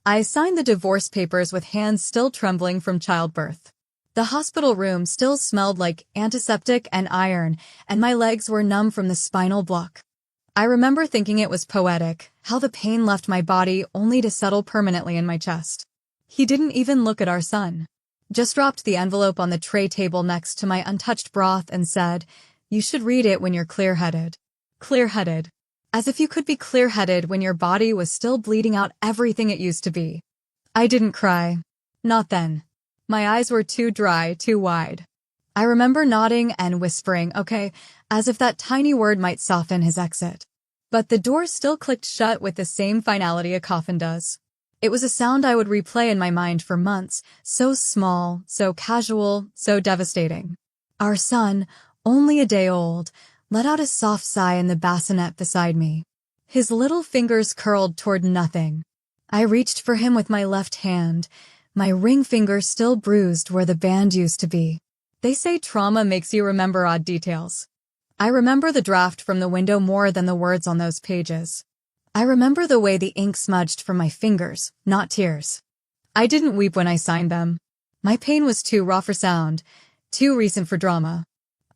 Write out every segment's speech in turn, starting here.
I signed the divorce papers with hands still trembling from childbirth. The hospital room still smelled like antiseptic and iron, and my legs were numb from the spinal block. I remember thinking it was poetic, how the pain left my body only to settle permanently in my chest. He didn't even look at our son. Just dropped the envelope on the tray table next to my untouched broth and said, "You should read it when you're clear-headed." Clear-headed. As if you could be clear-headed when your body was still bleeding out everything it used to be. I didn't cry. Not then. My eyes were too dry, too wide. I remember nodding and whispering, "Okay," as if that tiny word might soften his exit. But the door still clicked shut with the same finality a coffin does. It was a sound I would replay in my mind for months, so small, so casual, so devastating. Our son, only a day old, let out a soft sigh in the bassinet beside me. His little fingers curled toward nothing. I reached for him with my left hand, my ring finger still bruised where the band used to be. They say trauma makes you remember odd details. I remember the draft from the window more than the words on those pages. I remember the way the ink smudged from my fingers, not tears. I didn't weep when I signed them. My pain was too raw for sound, too recent for drama.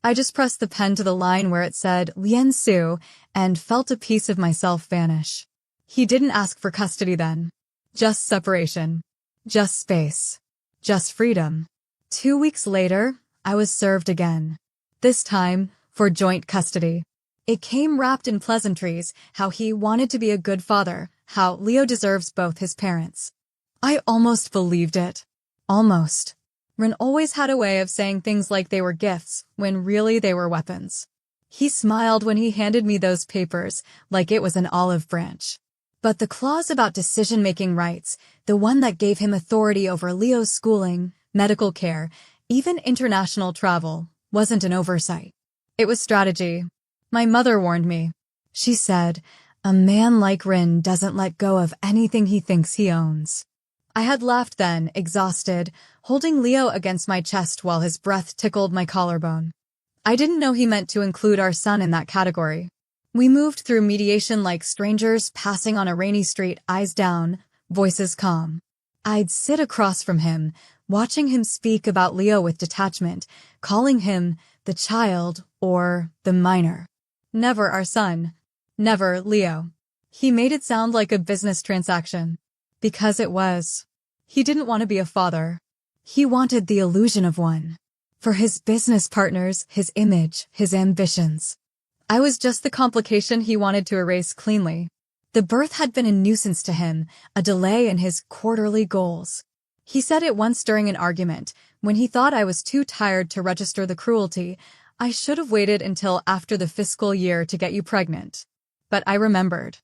I just pressed the pen to the line where it said Lien Su and felt a piece of myself vanish. He didn't ask for custody then. Just separation. Just space. Just freedom. 2 weeks later, I was served again. This time, for joint custody. It came wrapped in pleasantries, how he wanted to be a good father, how Leo deserves both his parents. I almost believed it. Almost. Rin always had a way of saying things like they were gifts, when really they were weapons. He smiled when he handed me those papers, like it was an olive branch. But the clause about decision-making rights, the one that gave him authority over Leo's schooling, medical care, even international travel, wasn't an oversight. It was strategy. My mother warned me. She said, "A man like Rin doesn't let go of anything he thinks he owns." I had laughed then, exhausted, holding Leo against my chest while his breath tickled my collarbone. I didn't know he meant to include our son in that category. We moved through mediation like strangers passing on a rainy street, eyes down, voices calm. I'd sit across from him, watching him speak about Leo with detachment, calling him the child or the minor. Never our son. Never Leo. He made it sound like a business transaction. Because it was. He didn't want to be a father. He wanted the illusion of one. For his business partners, his image, his ambitions. I was just the complication he wanted to erase cleanly. The birth had been a nuisance to him, a delay in his quarterly goals. He said it once during an argument, when he thought I was too tired to register the cruelty. "I should have waited until after the fiscal year to get you pregnant." But I remembered.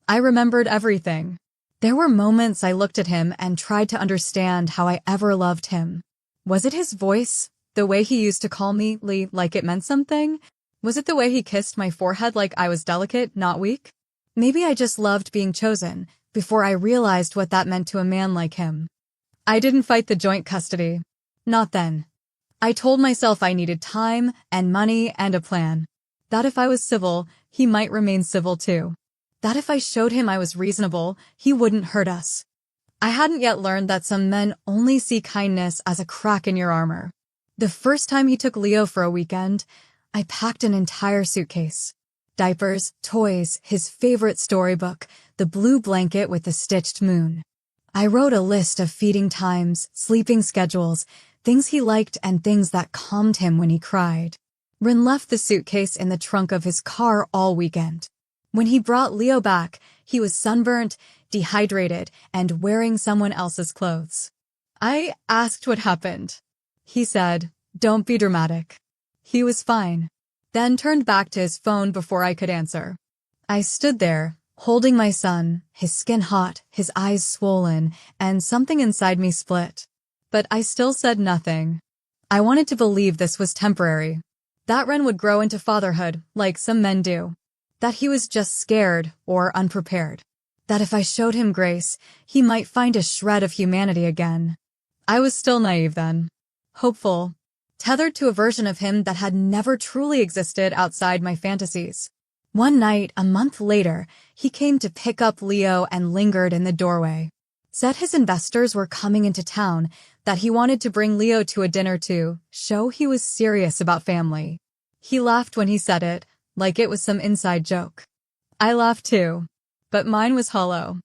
I remembered everything. There were moments I looked at him and tried to understand how I ever loved him. Was it his voice? The way he used to call me Lee like it meant something? Was it the way he kissed my forehead like I was delicate, not weak? Maybe I just loved being chosen, before I realized what that meant to a man like him. I didn't fight the joint custody. Not then. I told myself I needed time and money and a plan. That if I was civil, he might remain civil too. That if I showed him I was reasonable, he wouldn't hurt us. I hadn't yet learned that some men only see kindness as a crack in your armor. The first time he took Leo for a weekend, I packed an entire suitcase. Diapers, toys, his favorite storybook, the blue blanket with the stitched moon. I wrote a list of feeding times, sleeping schedules, things he liked and things that calmed him when he cried. Rin left the suitcase in the trunk of his car all weekend. When he brought Leo back, he was sunburnt, dehydrated, and wearing someone else's clothes. I asked what happened. He said, "Don't be dramatic." He was fine. Then turned back to his phone before I could answer. I stood there, holding my son, his skin hot, his eyes swollen, and something inside me split. But I still said nothing. I wanted to believe this was temporary. That Ren would grow into fatherhood, like some men do. That he was just scared or unprepared. That if I showed him grace, he might find a shred of humanity again. I was still naive then. Hopeful. Tethered to a version of him that had never truly existed outside my fantasies. One night, a month later, he came to pick up Leo and lingered in the doorway. Said his investors were coming into town, that he wanted to bring Leo to a dinner to show he was serious about family. He laughed when he said it, like it was some inside joke. I laughed too, but mine was hollow.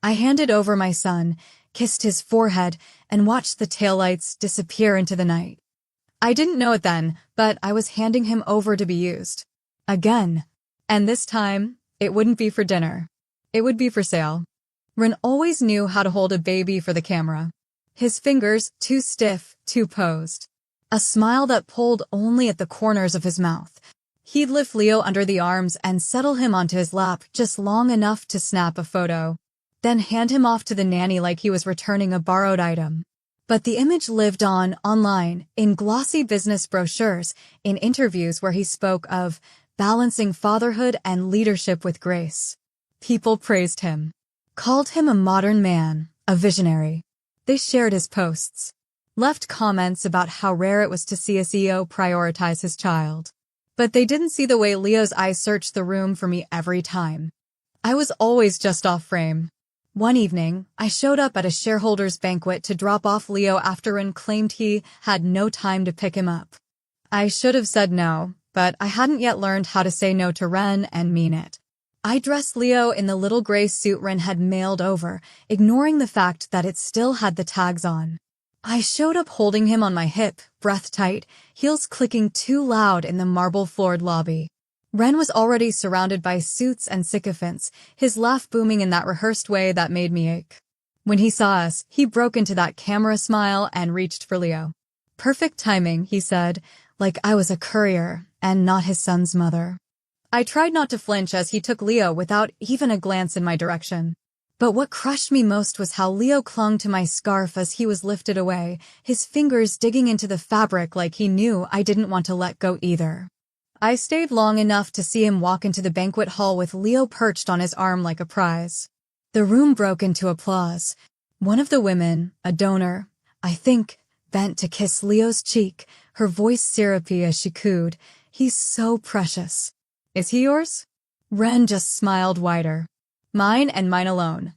I handed over my son, kissed his forehead, and watched the taillights disappear into the night. I didn't know it then, but I was handing him over to be used. Again. And this time, it wouldn't be for dinner. It would be for sale. Ren always knew how to hold a baby for the camera. His fingers too stiff, too posed. A smile that pulled only at the corners of his mouth. He'd lift Leo under the arms and settle him onto his lap just long enough to snap a photo. Then hand him off to the nanny like he was returning a borrowed item. But the image lived on, online, in glossy business brochures, in interviews where he spoke of balancing fatherhood and leadership with grace. People praised him. Called him a modern man, a visionary. They shared his posts. Left comments about how rare it was to see a CEO prioritize his child. But they didn't see the way Leo's eyes searched the room for me every time. I was always just off frame. One evening, I showed up at a shareholders' banquet to drop off Leo after Ren claimed he had no time to pick him up. I should have said no, but I hadn't yet learned how to say no to Ren and mean it. I dressed Leo in the little gray suit Ren had mailed over, ignoring the fact that it still had the tags on. I showed up holding him on my hip, breath tight, heels clicking too loud in the marble-floored lobby. Ren was already surrounded by suits and sycophants, his laugh booming in that rehearsed way that made me ache. When he saw us, he broke into that camera smile and reached for Leo. Perfect timing, he said, like I was a courier and not his son's mother. I tried not to flinch as he took Leo without even a glance in my direction. But what crushed me most was how Leo clung to my scarf as he was lifted away, his fingers digging into the fabric like he knew I didn't want to let go either. I stayed long enough to see him walk into the banquet hall with Leo perched on his arm like a prize. The room broke into applause. One of the women, a donor, I think, bent to kiss Leo's cheek, her voice syrupy as she cooed, "He's so precious." "Is he yours?" Ren just smiled wider. "Mine and mine alone."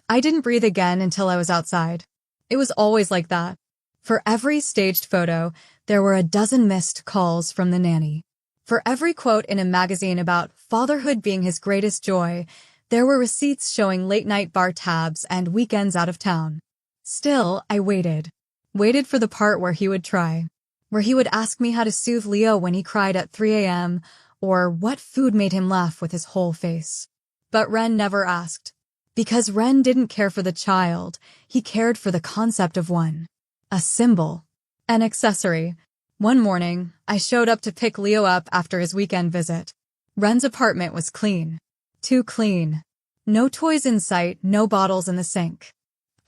I didn't breathe again until I was outside. It was always like that. For every staged photo, there were a dozen missed calls from the nanny. For every quote in a magazine about fatherhood being his greatest joy, there were receipts showing late-night bar tabs and weekends out of town. Still, I waited. Waited for the part where he would try. Where he would ask me how to soothe Leo when he cried at 3 a.m., or what food made him laugh with his whole face. But Ren never asked. Because Ren didn't care for the child, he cared for the concept of one. A symbol. An accessory. One morning, I showed up to pick Leo up after his weekend visit. Ren's apartment was clean. Too clean. No toys in sight, no bottles in the sink.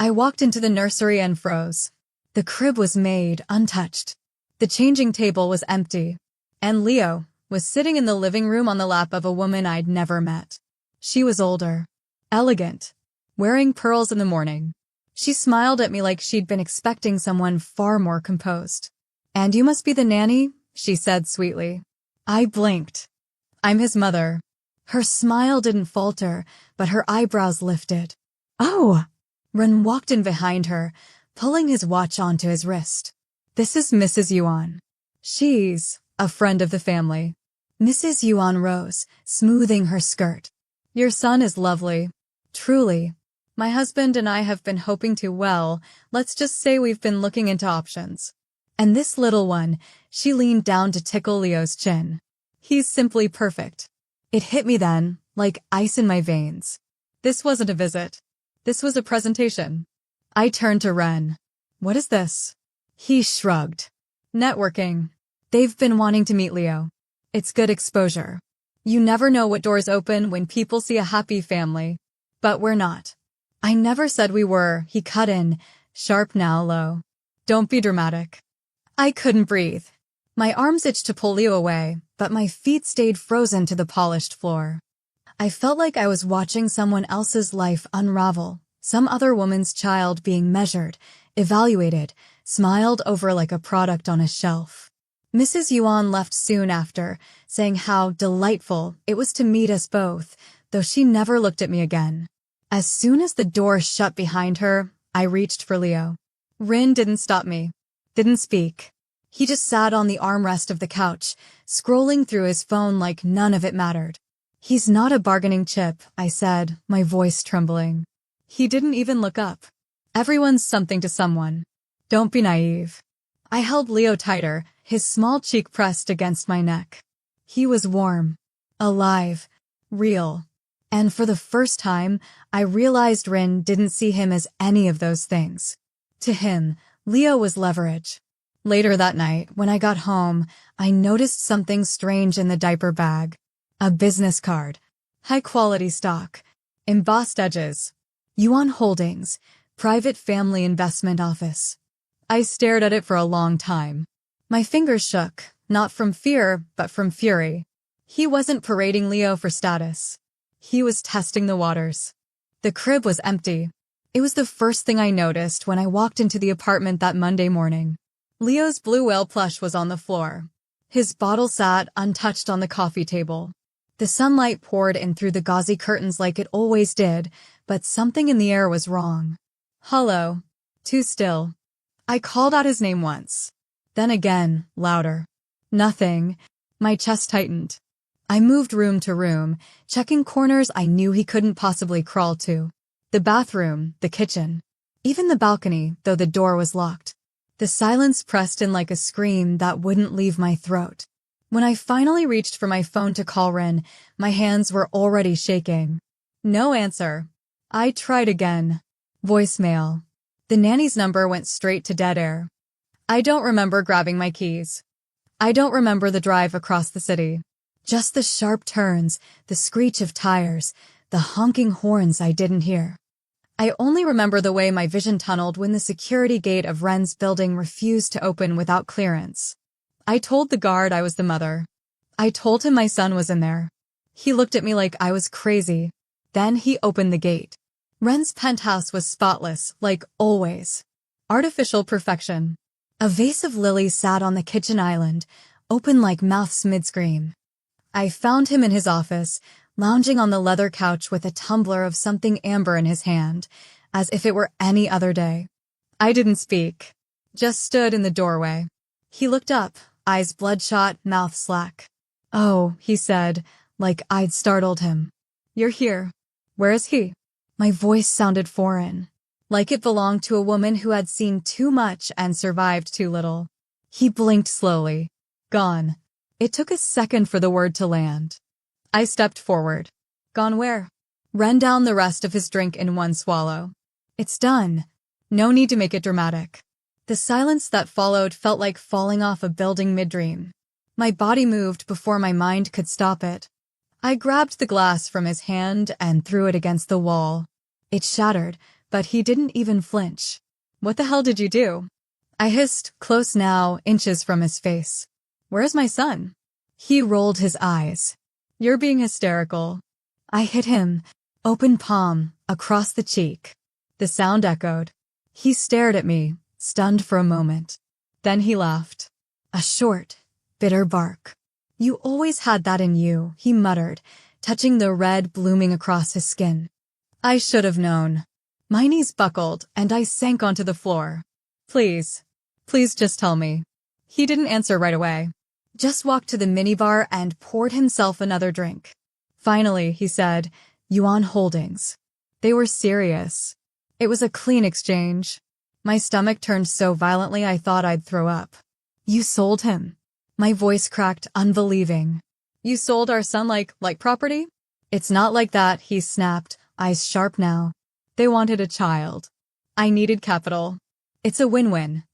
I walked into the nursery and froze. The crib was made, untouched. The changing table was empty. And Leo was sitting in the living room on the lap of a woman I'd never met. She was older. Elegant. Wearing pearls in the morning. She smiled at me like she'd been expecting someone far more composed. "And you must be the nanny?" she said sweetly. I blinked. "I'm his mother." Her smile didn't falter, but her eyebrows lifted. "Oh!" Ren walked in behind her, pulling his watch onto his wrist. "This is Mrs. Yuan. She's a friend of the family." Mrs. Yuan rose, smoothing her skirt. "Your son is lovely. Truly. My husband and I have been hoping to, well, let's just say we've been looking into options. And this little one," she leaned down to tickle Leo's chin. "He's simply perfect." It hit me then, like ice in my veins. This wasn't a visit. This was a presentation. I turned to Ren. "What is this?" He shrugged. "Networking. They've been wanting to meet Leo. It's good exposure. You never know what doors open when people see a happy family. But we're not." "I never said we were," he cut in, sharp now low. "Don't be dramatic." I couldn't breathe. My arms itched to pull Leo away, but my feet stayed frozen to the polished floor. I felt like I was watching someone else's life unravel, some other woman's child being measured, evaluated, smiled over like a product on a shelf. Mrs. Yuan left soon after, saying how delightful it was to meet us both, though she never looked at me again. As soon as the door shut behind her, I reached for Leo. Rin didn't stop me. Didn't speak. He just sat on the armrest of the couch, scrolling through his phone like none of it mattered. He's not a bargaining chip, I said, my voice trembling. He didn't even look up. Everyone's something to someone. Don't be naive. I held Leo tighter, his small cheek pressed against my neck. He was warm, alive, real. And for the first time, I realized Rin didn't see him as any of those things. To him, Leo was leverage. Later that night, when I got home, I noticed something strange in the diaper bag. A business card. High-quality stock. Embossed edges. Yuan Holdings. Private Family Investment Office. I stared at it for a long time. My fingers shook, not from fear, but from fury. He wasn't parading Leo for status. He was testing the waters. The crib was empty. It was the first thing I noticed when I walked into the apartment that Monday morning. Leo's blue whale plush was on the floor. His bottle sat untouched on the coffee table. The sunlight poured in through the gauzy curtains like it always did, but something in the air was wrong. Hollow. Too still. I called out his name once. Then again, louder. Nothing. My chest tightened. I moved room to room, checking corners I knew he couldn't possibly crawl to. The bathroom, the kitchen. Even the balcony, though the door was locked. The silence pressed in like a scream that wouldn't leave my throat. When I finally reached for my phone to call Rin, my hands were already shaking. No answer. I tried again. Voicemail. The nanny's number went straight to dead air. I don't remember grabbing my keys. I don't remember the drive across the city. Just the sharp turns, the screech of tires, the honking horns I didn't hear. I only remember the way my vision tunneled when the security gate of Ren's building refused to open without clearance. I told the guard I was the mother. I told him my son was in there. He looked at me like I was crazy. Then he opened the gate. Ren's penthouse was spotless, like always. Artificial perfection. A vase of lilies sat on the kitchen island, open like mouths mid-scream. I found him in his office, lounging on the leather couch with a tumbler of something amber in his hand, as if it were any other day. I didn't speak, just stood in the doorway. He looked up, eyes bloodshot, mouth slack. "Oh," he said, like I'd startled him. "You're here. Where is he?" My voice sounded foreign, like it belonged to a woman who had seen too much and survived too little. He blinked slowly. Gone. It took a second for the word to land. I stepped forward. Gone where? Ran down the rest of his drink in one swallow. It's done. No need to make it dramatic. The silence that followed felt like falling off a building mid-dream. My body moved before my mind could stop it. I grabbed the glass from his hand and threw it against the wall. It shattered, but he didn't even flinch. "What the hell did you do?" I hissed, close now, inches from his face. "Where's my son?" He rolled his eyes. "You're being hysterical." I hit him, open palm, across the cheek. The sound echoed. He stared at me, stunned for a moment. Then he laughed. A short, bitter bark. "You always had that in you," he muttered, touching the red blooming across his skin. I should have known. My knees buckled, and I sank onto the floor. Please just tell me." He didn't answer right away. Just walked to the minibar and poured himself another drink. Finally, he said, "Yuan Holdings." They were serious. It was a clean exchange. My stomach turned so violently I thought I'd throw up. "You sold him?" My voice cracked, unbelieving. "You sold our son like property?" "It's not like that," he snapped, eyes sharp now. "They wanted a child. I needed capital. It's a win-win."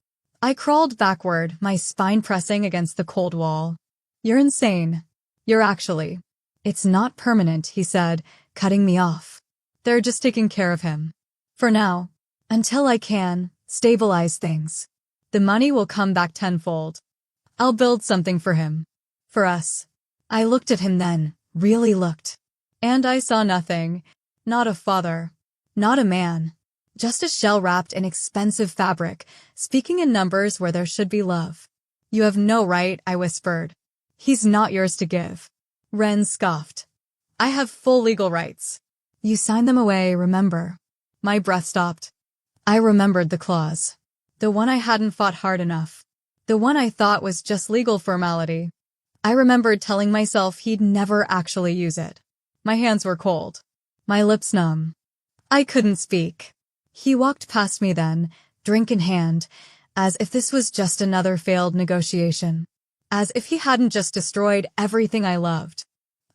I crawled backward, my spine pressing against the cold wall. "You're insane. You're actually." "It's not permanent," he said, cutting me off. "They're just taking care of him. For now. Until I can stabilize things. The money will come back tenfold. I'll build something for him. For us." I looked at him then, really looked. And I saw nothing. Not a father. Not a man. Just a shell wrapped in expensive fabric, speaking in numbers where there should be love. "You have no right," I whispered. "He's not yours to give." Ren scoffed. "I have full legal rights." You signed them away, remember? My breath stopped. I remembered the clause. The one I hadn't fought hard enough. The one I thought was just legal formality. I remembered telling myself he'd never actually use it. My hands were cold. My lips numb. I couldn't speak. He walked past me then, drink in hand, as if this was just another failed negotiation. As if he hadn't just destroyed everything I loved.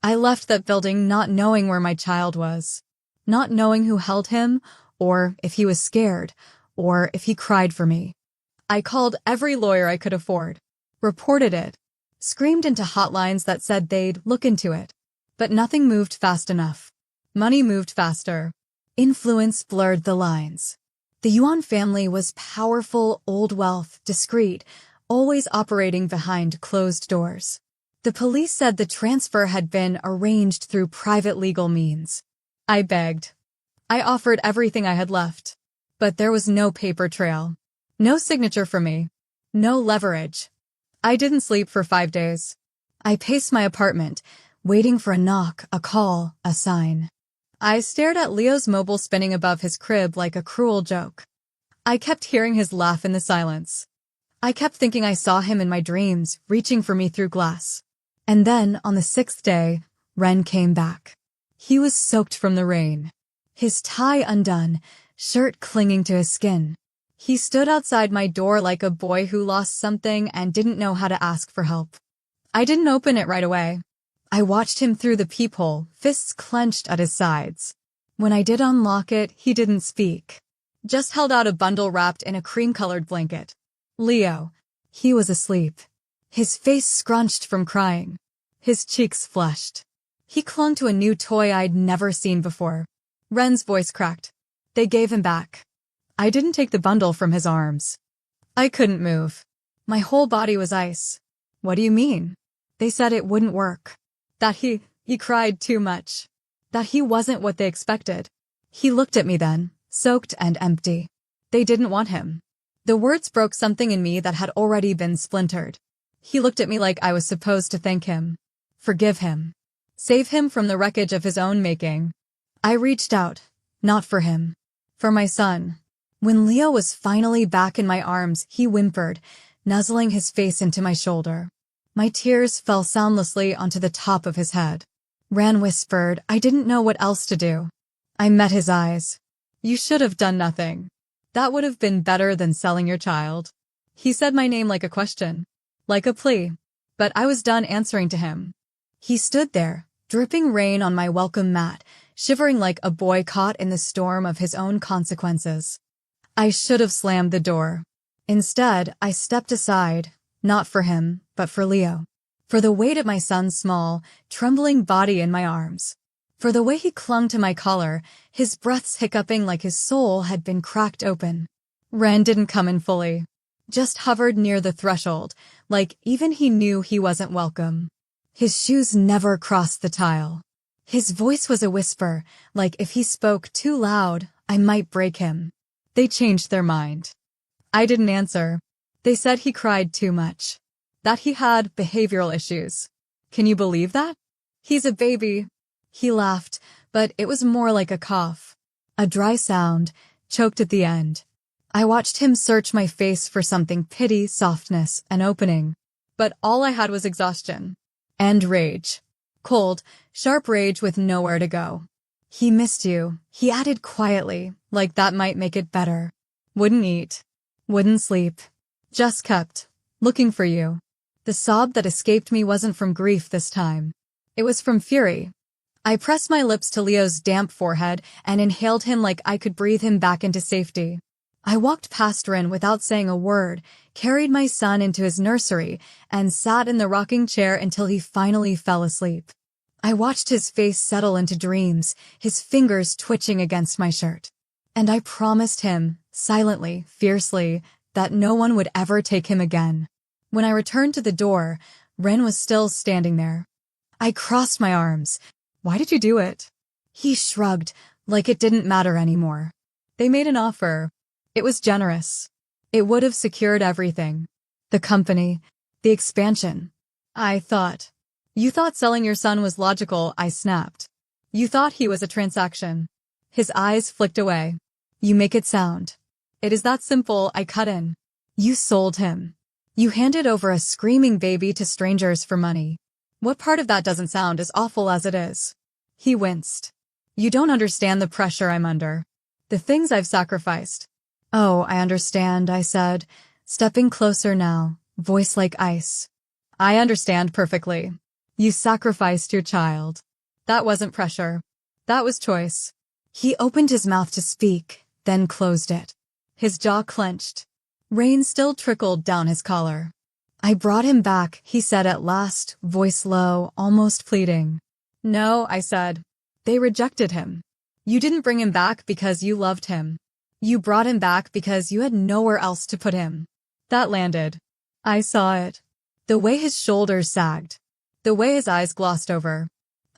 I left that building not knowing where my child was. Not knowing who held him, or if he was scared, or if he cried for me. I called every lawyer I could afford. Reported it. Screamed into hotlines that said they'd look into it. But nothing moved fast enough. Money moved faster. Influence blurred the lines. The Yuan family was powerful, old wealth, discreet, always operating behind closed doors. The police said the transfer had been arranged through private legal means. I begged. I offered everything I had left. But there was no paper trail. No signature for me. No leverage. I didn't sleep for 5 days. I paced my apartment, waiting for a knock, a call, a sign. I stared at Leo's mobile spinning above his crib like a cruel joke. I kept hearing his laugh in the silence. I kept thinking I saw him in my dreams, reaching for me through glass. And then, on the 6th day, Ren came back. He was soaked from the rain. His tie undone, shirt clinging to his skin. He stood outside my door like a boy who lost something and didn't know how to ask for help. I didn't open it right away. I watched him through the peephole, fists clenched at his sides. When I did unlock it, he didn't speak. Just held out a bundle wrapped in a cream-colored blanket. Leo. He was asleep. His face scrunched from crying. His cheeks flushed. He clung to a new toy I'd never seen before. Ren's voice cracked. They gave him back. I didn't take the bundle from his arms. I couldn't move. My whole body was ice. What do you mean? They said it wouldn't work. That he cried too much. That he wasn't what they expected. He looked at me then, soaked and empty. They didn't want him. The words broke something in me that had already been splintered. He looked at me like I was supposed to thank him. Forgive him. Save him from the wreckage of his own making. I reached out. Not for him. For my son. When Leo was finally back in my arms, he whimpered, nuzzling his face into my shoulder. My tears fell soundlessly onto the top of his head. Ren whispered, I didn't know what else to do. I met his eyes. You should have done nothing. That would have been better than selling your child. He said my name like a question. Like a plea. But I was done answering to him. He stood there, dripping rain on my welcome mat, shivering like a boy caught in the storm of his own consequences. I should have slammed the door. Instead, I stepped aside, not for him, but for Leo. For the weight of my son's small, trembling body in my arms. For the way he clung to my collar, his breaths hiccuping like his soul had been cracked open. Ren didn't come in fully. Just hovered near the threshold, like even he knew he wasn't welcome. His shoes never crossed the tile. His voice was a whisper, like if he spoke too loud, I might break him. They changed their mind. I didn't answer. They said he cried too much. That he had behavioral issues. Can you believe that? He's a baby. He laughed, but it was more like a cough. A dry sound, choked at the end. I watched him search my face for something pity, softness, an opening. But all I had was exhaustion. And rage. Cold, sharp rage with nowhere to go. He missed you, he added quietly, like that might make it better. Wouldn't eat. Wouldn't sleep. Just kept looking for you. The sob that escaped me wasn't from grief this time. It was from fury. I pressed my lips to Leo's damp forehead and inhaled him like I could breathe him back into safety. I walked past Ren without saying a word, carried my son into his nursery, and sat in the rocking chair until he finally fell asleep. I watched his face settle into dreams, his fingers twitching against my shirt. And I promised him, silently, fiercely, that no one would ever take him again. When I returned to the door, Ren was still standing there. I crossed my arms. Why did you do it? He shrugged, like it didn't matter anymore. They made an offer. It was generous. It would have secured everything. The company, the expansion. I thought. You thought selling your son was logical, I snapped. You thought he was a transaction. His eyes flicked away. You make it sound. It is that simple, I cut in. You sold him. You handed over a screaming baby to strangers for money. What part of that doesn't sound as awful as it is? He winced. You don't understand the pressure I'm under. The things I've sacrificed. Oh, I understand, I said, stepping closer now, voice like ice. I understand perfectly. You sacrificed your child. That wasn't pressure. That was choice. He opened his mouth to speak, then closed it. His jaw clenched. Rain still trickled down his collar. I brought him back, he said at last, voice low, almost pleading. No, I said. They rejected him. You didn't bring him back because you loved him. You brought him back because you had nowhere else to put him. That landed. I saw it. The way his shoulders sagged. The way his eyes glossed over.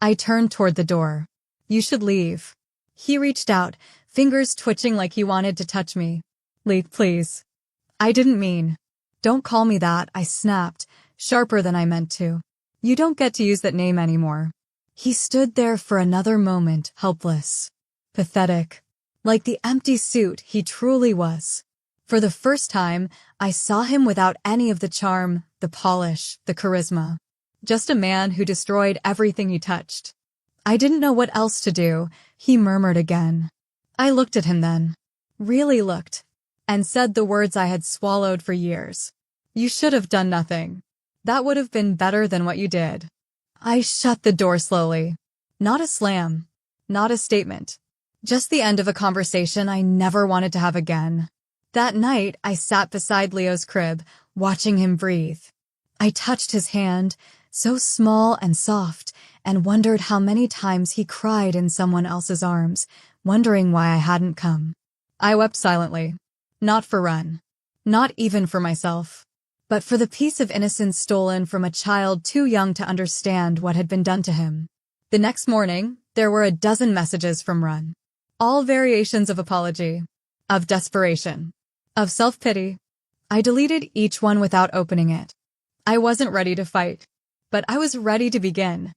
I turned toward the door. You should leave. He reached out, fingers twitching like he wanted to touch me. Leave, please. I didn't mean. Don't call me that, I snapped, sharper than I meant to. You don't get to use that name anymore. He stood there for another moment, helpless. Pathetic. Like the empty suit he truly was. For the first time, I saw him without any of the charm, the polish, the charisma. Just a man who destroyed everything he touched. I didn't know what else to do, he murmured again. I looked at him then. Really looked. And said the words I had swallowed for years. You should have done nothing. That would have been better than what you did. I shut the door slowly. Not a slam. Not a statement. Just the end of a conversation I never wanted to have again. That night, I sat beside Leo's crib, watching him breathe. I touched his hand, so small and soft, and wondered how many times he cried in someone else's arms, wondering why I hadn't come. I wept silently. Not for Run. Not even for myself. But for the piece of innocence stolen from a child too young to understand what had been done to him. The next morning, there were a dozen messages from Run. All variations of apology. Of desperation. Of self-pity. I deleted each one without opening it. I wasn't ready to fight. But I was ready to begin.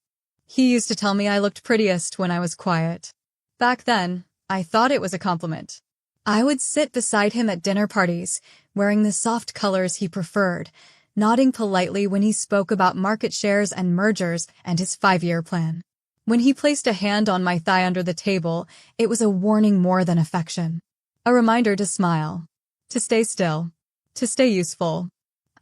He used to tell me I looked prettiest when I was quiet. Back then, I thought it was a compliment. I would sit beside him at dinner parties, wearing the soft colors he preferred, nodding politely when he spoke about market shares and mergers and his 5-year plan. When he placed a hand on my thigh under the table, it was a warning more than affection. A reminder to smile. To stay still. To stay useful.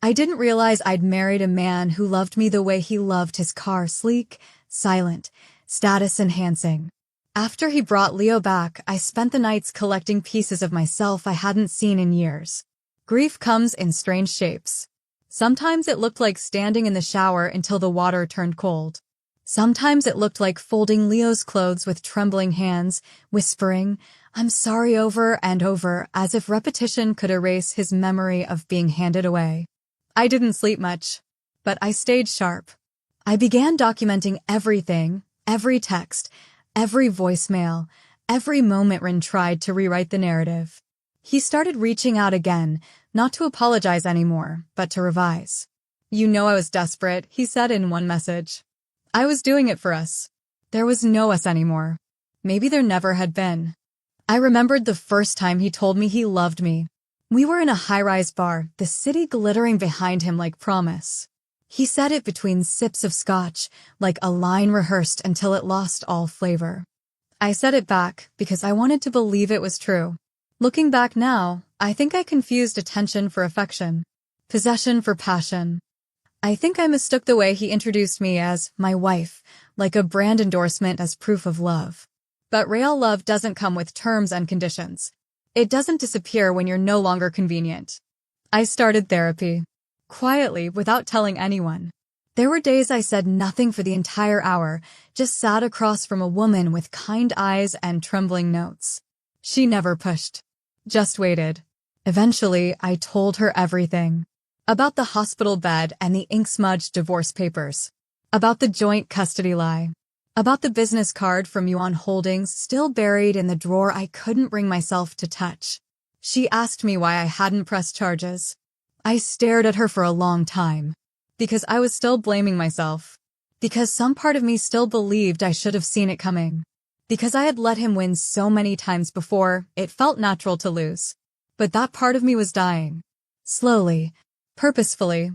I didn't realize I'd married a man who loved me the way he loved his car, sleek, silent, status-enhancing. After he brought Leo back, I spent the nights collecting pieces of myself I hadn't seen in years. Grief comes in strange shapes. Sometimes it looked like standing in the shower until the water turned cold. Sometimes it looked like folding Leo's clothes with trembling hands, whispering, "I'm sorry," over and over, as if repetition could erase his memory of being handed away. I didn't sleep much, but I stayed sharp. I began documenting everything, every text, every voicemail, every moment Rin tried to rewrite the narrative. He started reaching out again, not to apologize anymore, but to revise. You know I was desperate, he said in one message. I was doing it for us. There was no us anymore. Maybe there never had been. I remembered the first time he told me he loved me. We were in a high-rise bar, the city glittering behind him like promise. He said it between sips of scotch, like a line rehearsed until it lost all flavor. I said it back because I wanted to believe it was true. Looking back now, I think I confused attention for affection, possession for passion. I think I mistook the way he introduced me as my wife, like a brand endorsement as proof of love. But real love doesn't come with terms and conditions. It doesn't disappear when you're no longer convenient. I started therapy. Quietly, without telling anyone. There were days I said nothing for the entire hour, just sat across from a woman with kind eyes and trembling notes. She never pushed. Just waited. Eventually, I told her everything. About the hospital bed and the ink-smudged divorce papers. About the joint custody lie. About the business card from Yuan Holdings still buried in the drawer I couldn't bring myself to touch. She asked me why I hadn't pressed charges. I stared at her for a long time. Because I was still blaming myself. Because some part of me still believed I should have seen it coming. Because I had let him win so many times before, it felt natural to lose. But that part of me was dying. Slowly, purposefully,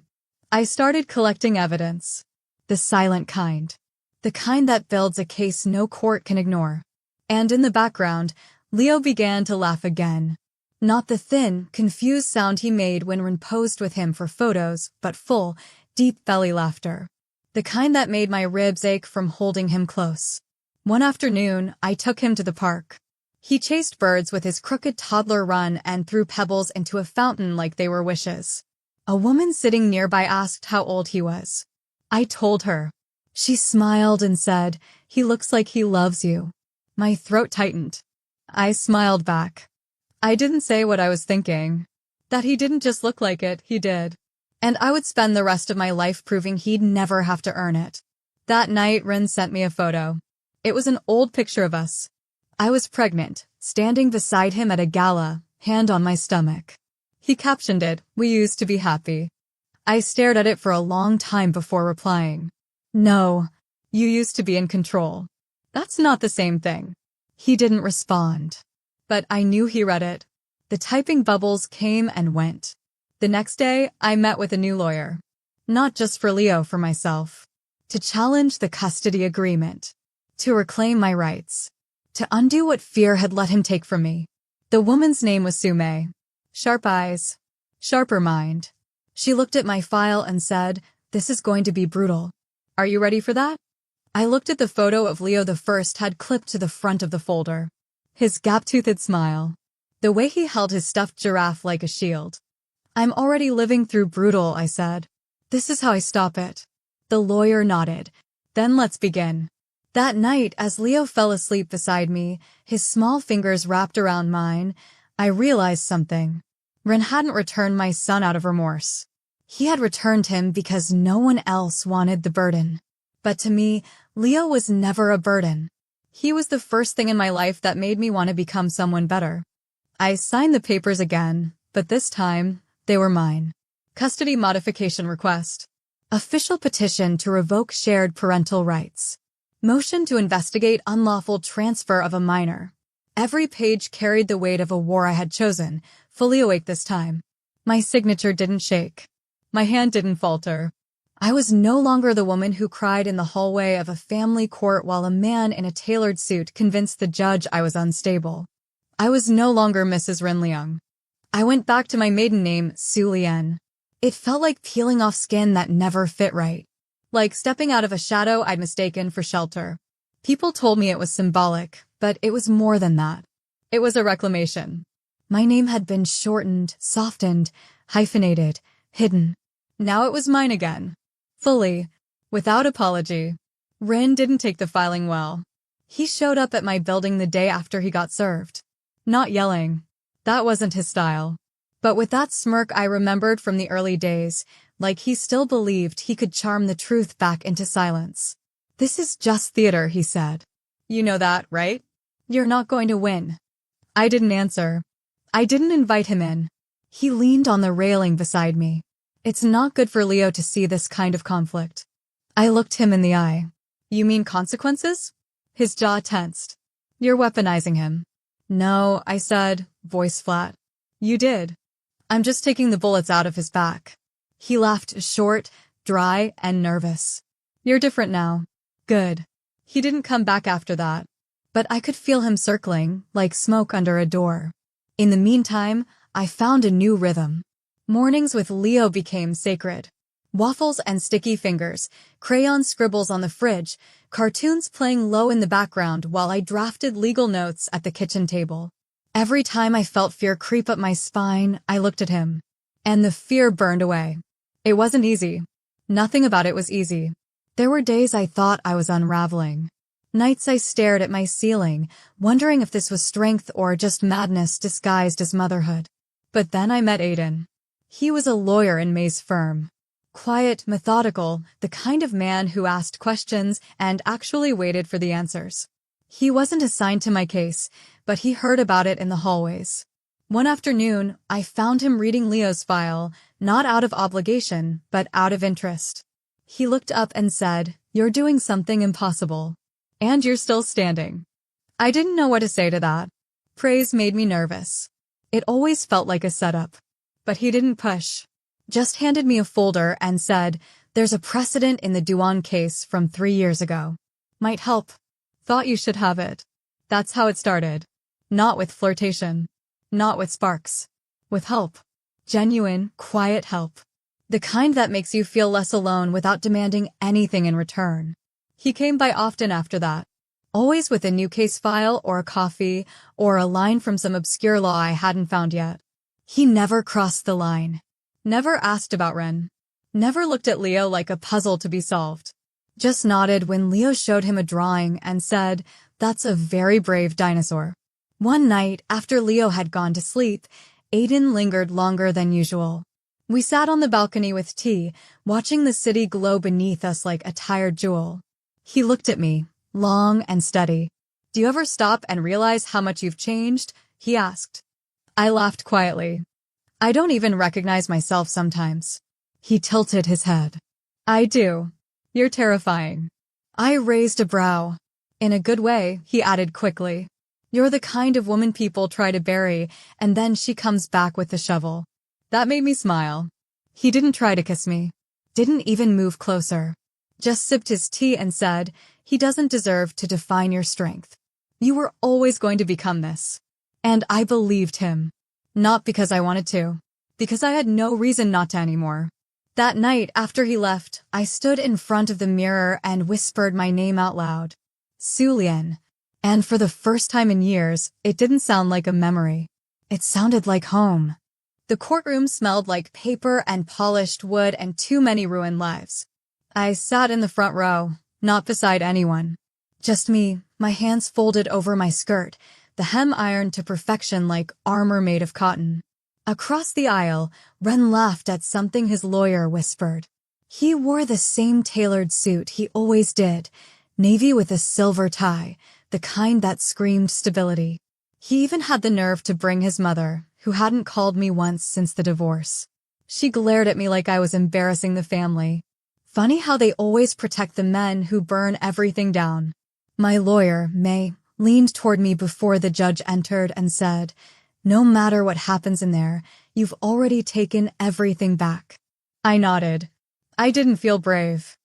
I started collecting evidence. The silent kind. The kind that builds a case no court can ignore. And in the background, Leo began to laugh again. Not the thin, confused sound he made when Ren posed with him for photos, but full, deep belly laughter. The kind that made my ribs ache from holding him close. One afternoon, I took him to the park. He chased birds with his crooked toddler run and threw pebbles into a fountain like they were wishes. A woman sitting nearby asked how old he was. I told her. She smiled and said, "He looks like he loves you." My throat tightened. I smiled back. I didn't say what I was thinking. That he didn't just look like it, he did. And I would spend the rest of my life proving he'd never have to earn it. That night, Ren sent me a photo. It was an old picture of us. I was pregnant, standing beside him at a gala, hand on my stomach. He captioned it, "We used to be happy." I stared at it for a long time before replying. "No, you used to be in control." That's not the same thing. He didn't respond. But I knew he read it. The typing bubbles came and went. The next day, I met with a new lawyer. Not just for Leo, for myself. To challenge the custody agreement. To reclaim my rights. To undo what fear had let him take from me. The woman's name was Sume. Sharp eyes. Sharper mind. She looked at my file and said, "This is going to be brutal. Are you ready for that?" I looked at the photo of Leo the First had clipped to the front of the folder. His gap-toothed smile. The way he held his stuffed giraffe like a shield. "I'm already living through brutal," I said. "This is how I stop it." The lawyer nodded. "Then let's begin." That night, as Leo fell asleep beside me, his small fingers wrapped around mine, I realized something. Ren hadn't returned my son out of remorse. He had returned him because no one else wanted the burden. But to me, Leo was never a burden. He was the first thing in my life that made me want to become someone better. I signed the papers again, but this time, they were mine. Custody modification request. Official petition to revoke shared parental rights. Motion to investigate unlawful transfer of a minor. Every page carried the weight of a war I had chosen, fully awake this time. My signature didn't shake. My hand didn't falter. I was no longer the woman who cried in the hallway of a family court while a man in a tailored suit convinced the judge I was unstable. I was no longer Mrs. Ren Liang. I went back to my maiden name, Su Lian. It felt like peeling off skin that never fit right. Like stepping out of a shadow I'd mistaken for shelter. People told me it was symbolic, but it was more than that. It was a reclamation. My name had been shortened, softened, hyphenated, hidden. Now it was mine again. Fully. Without apology. Ren didn't take the filing well. He showed up at my building the day after he got served. Not yelling. That wasn't his style. But with that smirk I remembered from the early days, like he still believed he could charm the truth back into silence. "This is just theater," he said. "You know that, right? You're not going to win." I didn't answer. I didn't invite him in. He leaned on the railing beside me. It's not good for Leo to see this kind of conflict. I looked him in the eye. "You mean consequences?" His jaw tensed. "You're weaponizing him." "No," I said, voice flat. "You did. I'm just taking the bullets out of his back." He laughed, short, dry, and nervous. "You're different now." Good. He didn't come back after that. But I could feel him circling, like smoke under a door. In the meantime, I found a new rhythm. Mornings with Leo became sacred. Waffles and sticky fingers, crayon scribbles on the fridge, cartoons playing low in the background while I drafted legal notes at the kitchen table. Every time I felt fear creep up my spine, I looked at him. And the fear burned away. It wasn't easy. Nothing about it was easy. There were days I thought I was unraveling. Nights I stared at my ceiling, wondering if this was strength or just madness disguised as motherhood. But then I met Aiden. He was a lawyer in May's firm. Quiet, methodical, the kind of man who asked questions and actually waited for the answers. He wasn't assigned to my case, but he heard about it in the hallways. One afternoon, I found him reading Leo's file, not out of obligation, but out of interest. He looked up and said, You're doing something impossible. And you're still standing. I didn't know what to say to that. Praise made me nervous. It always felt like a setup. But he didn't push. Just handed me a folder and said, "There's a precedent in the Duan case from 3 years ago. Might help. Thought you should have it." That's how it started. Not with flirtation. Not with sparks. With help. Genuine, quiet help. The kind that makes you feel less alone without demanding anything in return. He came by often after that. Always with a new case file or a coffee or a line from some obscure law I hadn't found yet. He never crossed the line. Never asked about Ren. Never looked at Leo like a puzzle to be solved. Just nodded when Leo showed him a drawing and said, "That's a very brave dinosaur." One night, after Leo had gone to sleep, Aiden lingered longer than usual. We sat on the balcony with tea, watching the city glow beneath us like a tired jewel. He looked at me, long and steady. "Do you ever stop and realize how much you've changed?" he asked. I laughed quietly. "I don't even recognize myself sometimes." He tilted his head. "I do. You're terrifying." I raised a brow. "In a good way," he added quickly. "You're the kind of woman people try to bury, and then she comes back with the shovel." That made me smile. He didn't try to kiss me. Didn't even move closer. Just sipped his tea and said, "He doesn't deserve to define your strength. You were always going to become this." And I believed him. Not because I wanted to. Because I had no reason not to anymore. That night, after he left, I stood in front of the mirror and whispered my name out loud. Sulian. And for the first time in years, it didn't sound like a memory. It sounded like home. The courtroom smelled like paper and polished wood and too many ruined lives. I sat in the front row, not beside anyone. Just me, my hands folded over my skirt, the hem ironed to perfection like armor made of cotton. Across the aisle, Ren laughed at something his lawyer whispered. He wore the same tailored suit he always did, navy with a silver tie, the kind that screamed stability. He even had the nerve to bring his mother, who hadn't called me once since the divorce. She glared at me like I was embarrassing the family. Funny how they always protect the men who burn everything down. My lawyer, May, leaned toward me before the judge entered and said, "No matter what happens in there, you've already taken everything back." I nodded. I didn't feel brave.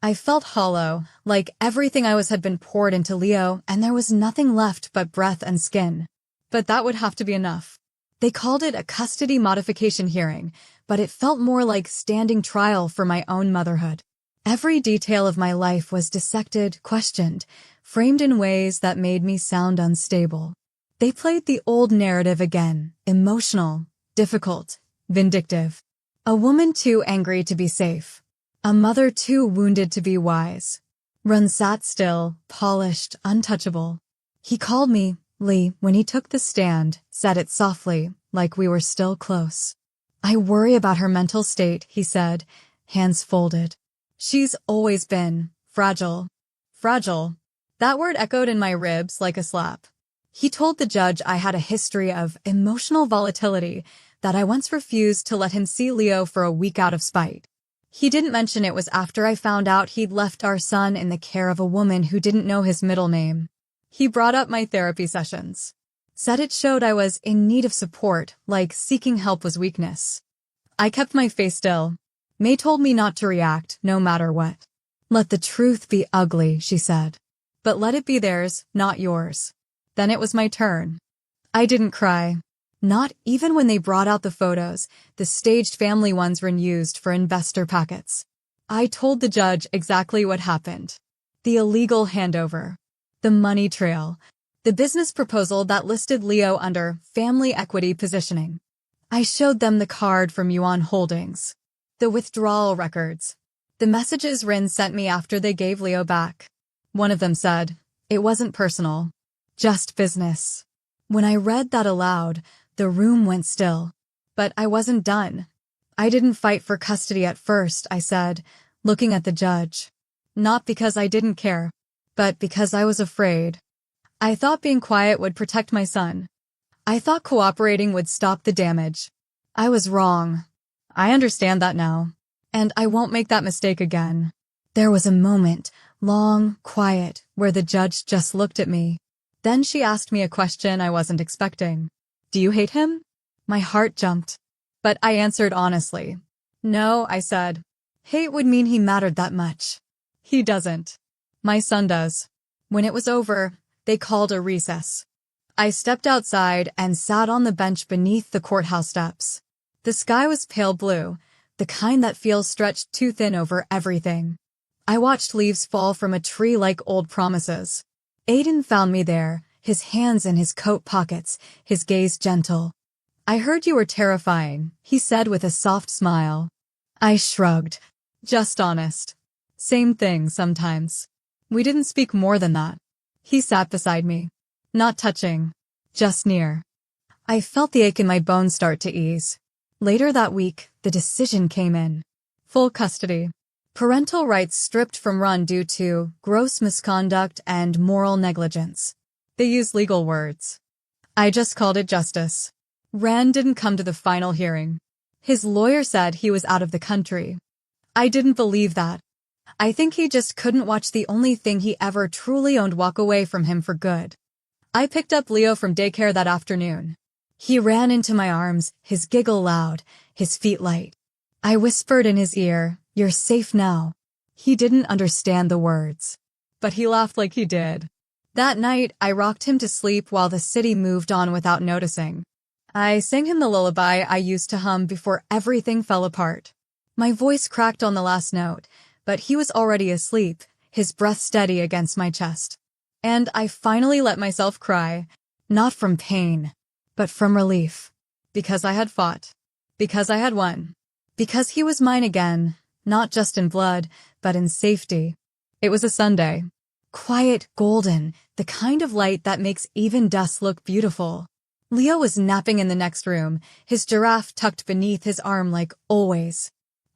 I felt hollow, like everything I was had been poured into Leo and there was nothing left but breath and skin. But that would have to be enough. They called it a custody modification hearing, but it felt more like standing trial for my own motherhood. Every detail of my life was dissected, questioned, framed in ways that made me sound unstable. They played the old narrative again, emotional, difficult, vindictive. A woman too angry to be safe. A mother too wounded to be wise. Ren sat still, polished, untouchable. He called me, Lee, when he took the stand, said it softly, like we were still close. "I worry about her mental state," he said, hands folded. "She's always been fragile." Fragile. That word echoed in my ribs like a slap. He told the judge I had a history of emotional volatility, that I once refused to let him see Leo for a week out of spite. He didn't mention it was after I found out he'd left our son in the care of a woman who didn't know his middle name. He brought up my therapy sessions. Said it showed I was in need of support, like seeking help was weakness. I kept my face still. May told me not to react, no matter what. "Let the truth be ugly," she said. "But let it be theirs, not yours." Then it was my turn. I didn't cry. Not even when they brought out the photos, the staged family ones Ren used for investor packets. I told the judge exactly what happened. The illegal handover. The money trail. The business proposal that listed Leo under family equity positioning. I showed them the card from Yuan Holdings. The withdrawal records. The messages Ren sent me after they gave Leo back. One of them said, "It wasn't personal. Just business." When I read that aloud, the room went still. But I wasn't done. "I didn't fight for custody at first," I said, looking at the judge. "Not because I didn't care, but because I was afraid. I thought being quiet would protect my son. I thought cooperating would stop the damage. I was wrong. I understand that now. And I won't make that mistake again." There was a moment, long, quiet, where the judge just looked at me. Then she asked me a question I wasn't expecting. Do you hate him? My heart jumped. But I answered honestly. No, I said. Hate would mean he mattered that much. He doesn't. My son does. When it was over, they called a recess. I stepped outside and sat on the bench beneath the courthouse steps. The sky was pale blue, the kind that feels stretched too thin over everything. I watched leaves fall from a tree like old promises. Aiden found me there, his hands in his coat pockets, his gaze gentle. I heard you were terrifying, he said with a soft smile. I shrugged. Just honest. Same thing sometimes. We didn't speak more than that. He sat beside me. Not touching. Just near. I felt the ache in my bones start to ease. Later that week, the decision came in. Full custody. Parental rights stripped from Ron due to gross misconduct and moral negligence. They used legal words. I just called it justice. Ran didn't come to the final hearing. His lawyer said he was out of the country. I didn't believe that. I think he just couldn't watch the only thing he ever truly owned walk away from him for good. I picked up Leo from daycare that afternoon. He ran into my arms, his giggle loud, his feet light. I whispered in his ear, "You're safe now." He didn't understand the words, but he laughed like he did. That night, I rocked him to sleep while the city moved on without noticing. I sang him the lullaby I used to hum before everything fell apart. My voice cracked on the last note, but he was already asleep, his breath steady against my chest. And I finally let myself cry, not from pain, but from relief. Because I had fought. Because I had won. Because he was mine again, not just in blood, but in safety. It was a Sunday. Quiet, golden, the kind of light that makes even dusk look beautiful. Leo was napping in the next room, his giraffe tucked beneath his arm like always.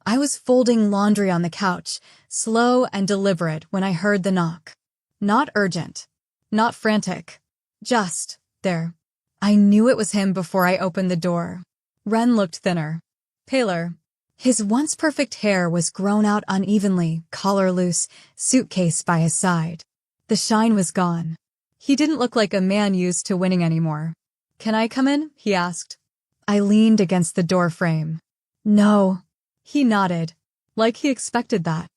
I was folding laundry on the couch, slow and deliberate when I heard the knock. Not urgent. Not frantic. Just there. I knew it was him before I opened the door. Ren looked thinner. Paler. His once perfect hair was grown out unevenly, collar loose, suitcase by his side. The shine was gone. He didn't look like a man used to winning anymore. Can I come in? He asked. I leaned against the door frame. No. He nodded, like he expected that.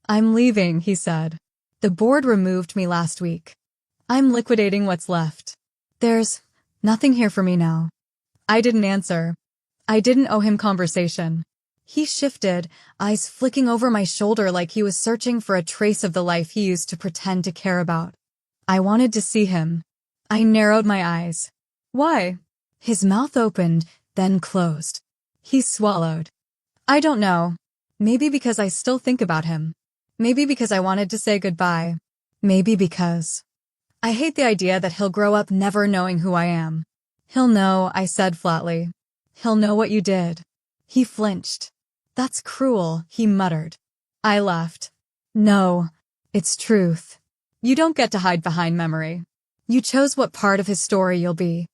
I'm leaving, he said. The board removed me last week. I'm liquidating what's left. There's nothing here for me now. I didn't answer. I didn't owe him conversation. He shifted, eyes flicking over my shoulder like he was searching for a trace of the life he used to pretend to care about. I wanted to see him. I narrowed my eyes. Why? His mouth opened, then closed. He swallowed. I don't know. Maybe because I still think about him. Maybe because I wanted to say goodbye. Maybe because I hate the idea that he'll grow up never knowing who I am. He'll know, I said flatly. He'll know what you did. He flinched. That's cruel, he muttered. I laughed. No, it's truth. You don't get to hide behind memory. You chose what part of his story you'll be.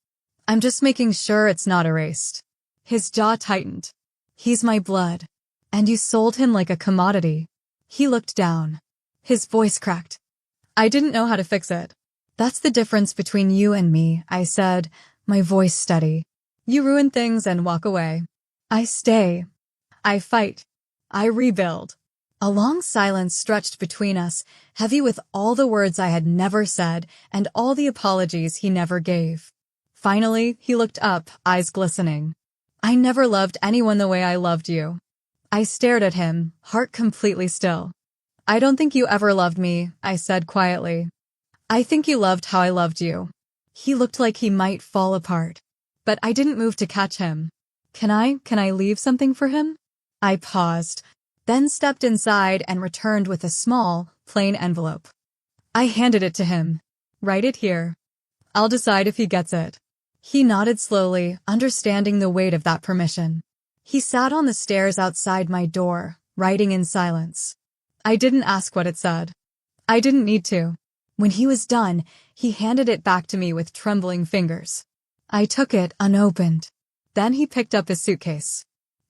I'm just making sure it's not erased. His jaw tightened. He's my blood. And you sold him like a commodity. He looked down. His voice cracked. I didn't know how to fix it. That's the difference between you and me, I said, my voice steady. You ruin things and walk away. I stay. I fight. I rebuild. A long silence stretched between us, heavy with all the words I had never said and all the apologies he never gave. Finally, he looked up, eyes glistening. I never loved anyone the way I loved you. I stared at him, heart completely still. I don't think you ever loved me, I said quietly. I think you loved how I loved you. He looked like he might fall apart. But I didn't move to catch him. Can I leave something for him? I paused, then stepped inside and returned with a small, plain envelope. I handed it to him. Write it here. I'll decide if he gets it. He nodded slowly, understanding the weight of that permission. He sat on the stairs outside my door, writing in silence. I didn't ask what it said. I didn't need to. When he was done, he handed it back to me with trembling fingers. I took it unopened. Then he picked up his suitcase.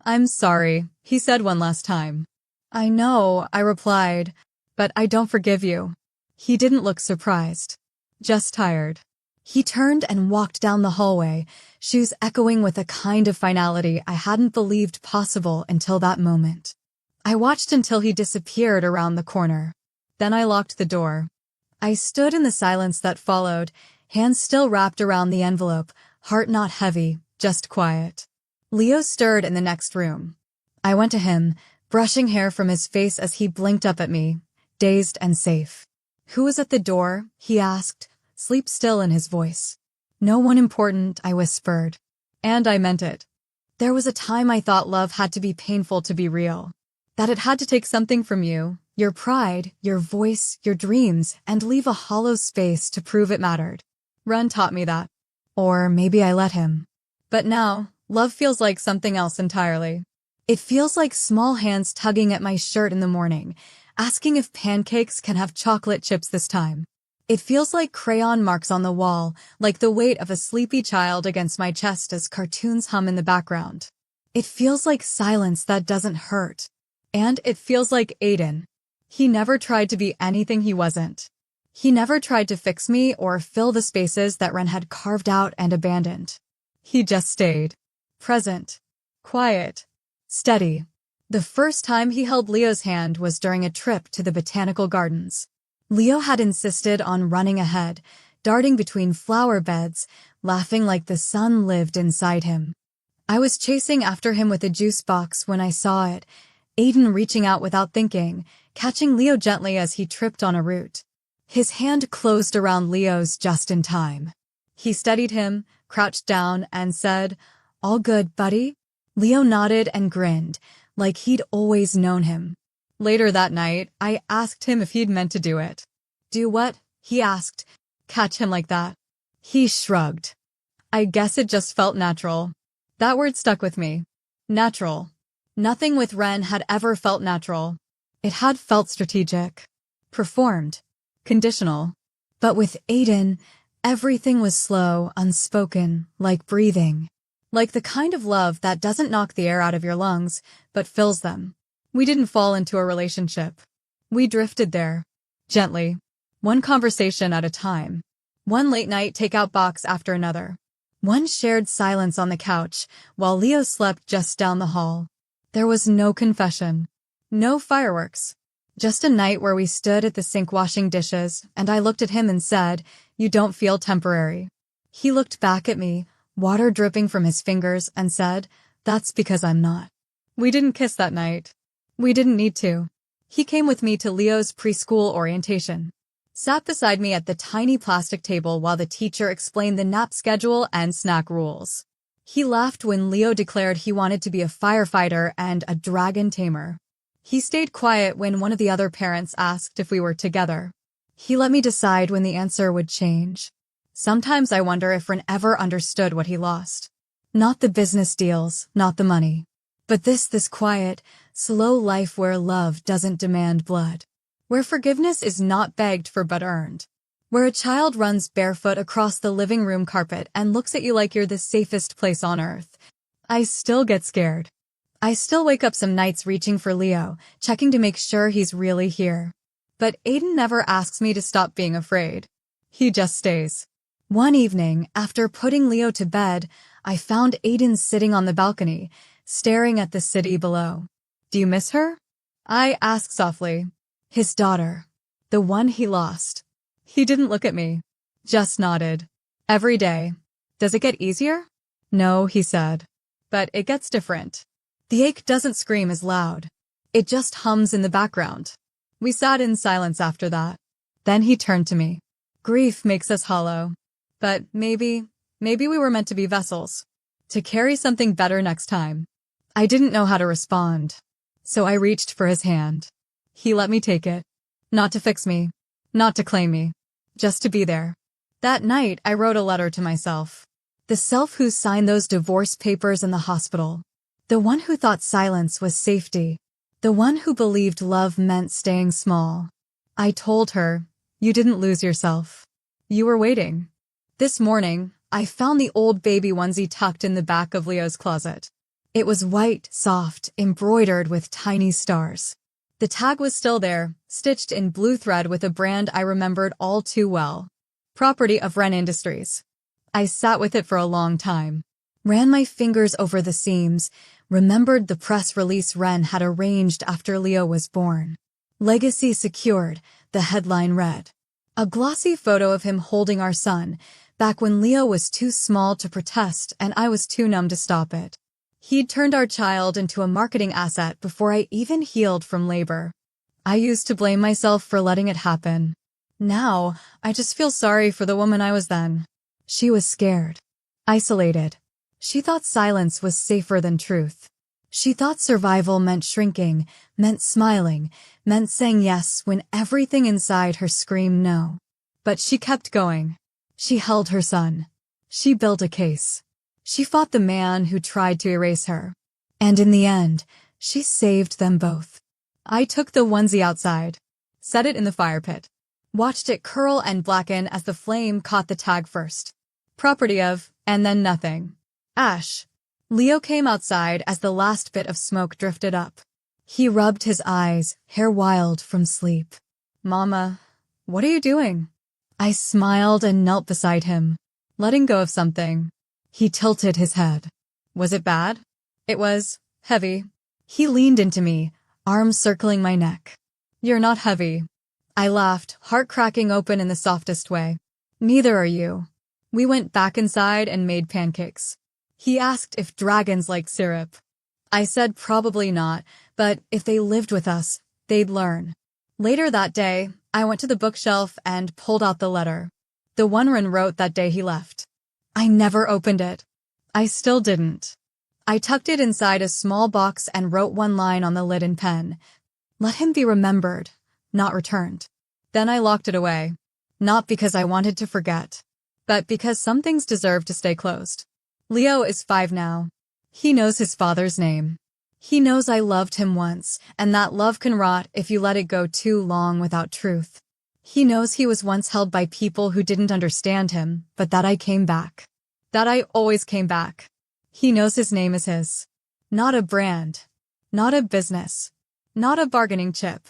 I'm sorry, he said one last time. I know, I replied, but I don't forgive you. He didn't look surprised. Just tired. He turned and walked down the hallway, shoes echoing with a kind of finality I hadn't believed possible until that moment. I watched until he disappeared around the corner. Then I locked the door. I stood in the silence that followed, hands still wrapped around the envelope, heart not heavy, just quiet. Leo stirred in the next room. I went to him, brushing hair from his face as he blinked up at me, dazed and safe. "Who was at the door?" he asked, sleep still in his voice. "No one important," I whispered. And I meant it. There was a time I thought love had to be painful to be real. That it had to take something from you, your pride, your voice, your dreams, and leave a hollow space to prove it mattered. Ren taught me that. Or maybe I let him. But now, love feels like something else entirely. It feels like small hands tugging at my shirt in the morning, asking if pancakes can have chocolate chips this time. It feels like crayon marks on the wall, like the weight of a sleepy child against my chest as cartoons hum in the background. It feels like silence that doesn't hurt. And it feels like Aiden. He never tried to be anything he wasn't. He never tried to fix me or fill the spaces that Ren had carved out and abandoned. He just stayed. Present. Quiet. Steady. The first time he held Leo's hand was during a trip to the botanical gardens. Leo had insisted on running ahead, darting between flower beds, laughing like the sun lived inside him. I was chasing after him with a juice box when I saw it, Aiden reaching out without thinking, catching Leo gently as he tripped on a root. His hand closed around Leo's just in time. He steadied him, crouched down, and said, "All good, buddy?" Leo nodded and grinned, like he'd always known him. Later that night, I asked him if he'd meant to do it. "Do what?" he asked. "Catch him like that?" He shrugged. "I guess it just felt natural." That word stuck with me. Natural. Nothing with Ren had ever felt natural. It had felt strategic. Performed. Conditional. But with Aiden, everything was slow, unspoken, like breathing. Like the kind of love that doesn't knock the air out of your lungs, but fills them. We didn't fall into a relationship. We drifted there. Gently. One conversation at a time. One late-night takeout box after another. One shared silence on the couch, while Leo slept just down the hall. There was no confession. No fireworks. Just a night where we stood at the sink washing dishes, and I looked at him and said, "You don't feel temporary." He looked back at me, water dripping from his fingers, and said, "That's because I'm not." We didn't kiss that night. We didn't need to. He came with me to Leo's preschool orientation. Sat beside me at the tiny plastic table while the teacher explained the nap schedule and snack rules. He laughed when Leo declared he wanted to be a firefighter and a dragon tamer. He stayed quiet when one of the other parents asked if we were together. He let me decide when the answer would change. Sometimes I wonder if Ren ever understood what he lost. Not the business deals, not the money. But this quiet, slow life where love doesn't demand blood. Where forgiveness is not begged for but earned. Where a child runs barefoot across the living room carpet and looks at you like you're the safest place on earth. I still get scared. I still wake up some nights reaching for Leo, checking to make sure he's really here. But Aiden never asks me to stop being afraid. He just stays. One evening, after putting Leo to bed, I found Aiden sitting on the balcony, staring at the city below. "Do you miss her?" I asked softly. His daughter. The one he lost. He didn't look at me. Just nodded. "Every day." "Does it get easier?" "No," he said. "But it gets different." The ache doesn't scream as loud. It just hums in the background. We sat in silence after that. Then he turned to me. "Grief makes us hollow. But maybe we were meant to be vessels. To carry something better next time." I didn't know how to respond. So I reached for his hand. He let me take it. Not to fix me. Not to claim me. Just to be there. That night, I wrote a letter to myself. The self who signed those divorce papers in the hospital. The one who thought silence was safety. The one who believed love meant staying small. I told her, "You didn't lose yourself. You were waiting." This morning, I found the old baby onesie tucked in the back of Leo's closet. It was white, soft, embroidered with tiny stars. The tag was still there, stitched in blue thread with a brand I remembered all too well. Property of Wren Industries. I sat with it for a long time. Ran my fingers over the seams, remembered the press release Wren had arranged after Leo was born. Legacy secured, the headline read. A glossy photo of him holding our son, back when Leo was too small to protest and I was too numb to stop it. He'd turned our child into a marketing asset before I even healed from labor. I used to blame myself for letting it happen. Now, I just feel sorry for the woman I was then. She was scared. Isolated. She thought silence was safer than truth. She thought survival meant shrinking, meant smiling, meant saying yes when everything inside her screamed no. But she kept going. She held her son. She built a case. She fought the man who tried to erase her. And in the end, she saved them both. I took the onesie outside, set it in the fire pit, watched it curl and blacken as the flame caught the tag first. Property of, and then nothing. Ash. Leo came outside as the last bit of smoke drifted up. He rubbed his eyes, hair wild from sleep. Mama, what are you doing? I smiled and knelt beside him, letting go of something. He tilted his head. Was it bad? It was heavy. He leaned into me, arms circling my neck. You're not heavy. I laughed, heart cracking open in the softest way. Neither are you. We went back inside and made pancakes. He asked if dragons like syrup. I said probably not, but if they lived with us, they'd learn. Later that day, I went to the bookshelf and pulled out the letter. The one Wren wrote that day he left. I never opened it. I still didn't. I tucked it inside a small box and wrote one line on the lid in pen. Let him be remembered, not returned. Then I locked it away. Not because I wanted to forget, but because some things deserve to stay closed. Leo is 5 now. He knows his father's name. He knows I loved him once, and that love can rot if you let it go too long without truth. He knows he was once held by people who didn't understand him, but that I came back. That I always came back. He knows his name is his. Not a brand. Not a business. Not a bargaining chip.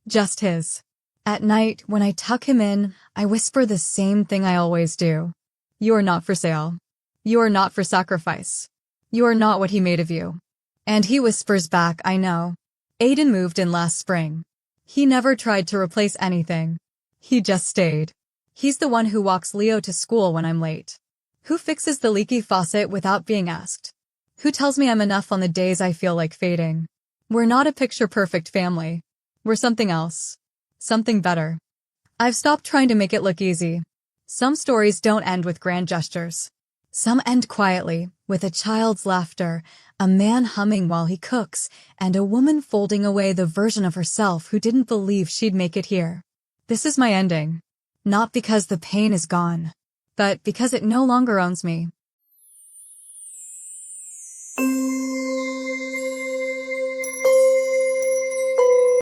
Just his. At night, when I tuck him in, I whisper the same thing I always do. You are not for sale. You are not for sacrifice. You are not what he made of you. And he whispers back, I know. Aiden moved in last spring. He never tried to replace anything. He just stayed. He's the one who walks Leo to school when I'm late. Who fixes the leaky faucet without being asked? Who tells me I'm enough on the days I feel like fading? We're not a picture-perfect family. We're something else. Something better. I've stopped trying to make it look easy. Some stories don't end with grand gestures. Some end quietly, with a child's laughter, a man humming while he cooks, and a woman folding away the version of herself who didn't believe she'd make it here. This is my ending. Not because the pain is gone, but because it no longer owns me.